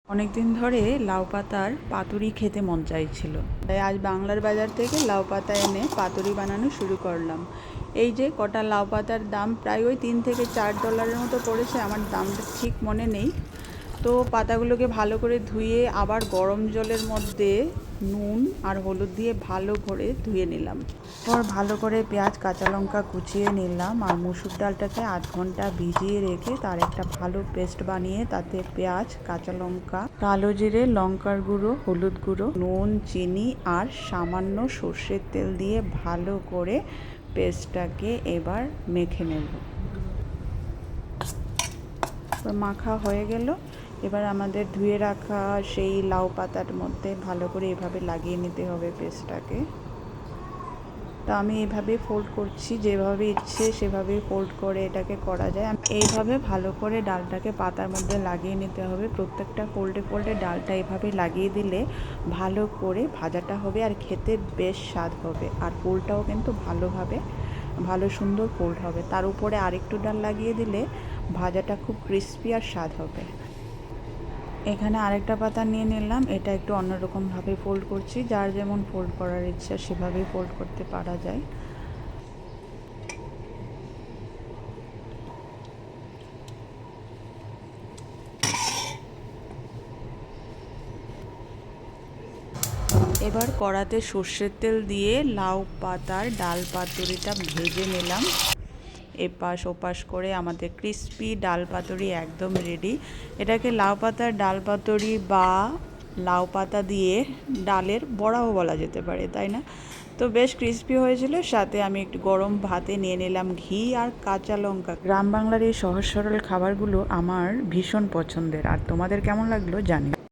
অনেক দিন ধরে লাউ পাতার পাতুরি খেতে মন চাইছিল, তাই আজ বাংলার বাজার থেকে লাউ পাতা এনে পাতুরি বানানো শুরু করলাম। এই যে কটা লাউ পাতার দাম প্রায় ওই $3 থেকে $4 মতো পড়েছে, আমার দামটা ঠিক মনে নেই। তো পাতাগুলোকে ভালো করে ধুয়ে আবার গরম জলের মধ্যে নুন আর হলুদ দিয়ে ভালো করে ধুয়ে নিলাম। এরপর ভালো করে পেঁয়াজ কাঁচা লঙ্কা কুচিয়ে নিলাম আর মুসুর ডালটাকে 8 ঘন্টা ভিজিয়ে রেখে তার একটা ভালো পেস্ট বানিয়ে তাতে পেঁয়াজ কাঁচা লঙ্কা কালো জিরে লঙ্কার গুঁড়ো হলুদ গুঁড়ো নুন চিনি আর সামান্য সর্ষের তেল দিয়ে ভালো করে পেস্টটাকে এবার মেখে নেব। মাখা হয়ে গেল। এবার আমাদের ধুয়ে রাখা সেই লাউ পাতার মধ্যে ভালো করে এভাবে লাগিয়ে নিতে হবে পেস্টটাকে। তো আমি এভাবে ফোল্ড করছি, যেভাবে ইচ্ছে সেভাবে ফোল্ড করে এটাকে করা যায়। এইভাবে ভালো করে ডালটাকে পাতার মধ্যে লাগিয়ে নিতে হবে। প্রত্যেকটা ফোল্ডে ফোল্ডে ডালটা এভাবে লাগিয়ে দিলে ভালো করে ভাজাটা হবে আর খেতে বেশ স্বাদ হবে। আর ফোল্ডটাও কিন্তু ভালো সুন্দর ফোল্ড হবে। তার উপরে আরেকটু ডাল লাগিয়ে দিলে ভাজাটা খুব ক্রিস্পি আর স্বাদ হবে। এখানে আরেকটা পাতা নিয়ে নিলাম, এটা একটু অন্যরকমভাবে ফোল্ড করছি। যার যেমন ফোল্ড করার ইচ্ছা সেভাবেই ফোল্ড করতে পারা যায়। এবার কড়াতে সর্ষের তেল দিয়ে লাউ পাতার ডাল পাতুরিটা ভেজে নিলাম। এপাশ ওপাশ করে আমাদের ক্রিস্পি ডাল পাতুরি একদম রেডি। এটাকে লাউ পাতার ডাল পাতুরি বা লাউ পাতা দিয়ে ডালের বড়াও বলা যেতে পারে, তাই না? তো বেশ ক্রিস্পি হয়েছিল। সাথে আমি একটু গরম ভাতে নিয়ে নিলাম ঘি আর কাঁচা লঙ্কা। গ্রাম বাংলার এই সহজ সরল খাবারগুলো আমার ভীষণ পছন্দের। আর তোমাদের কেমন লাগলো জানিও।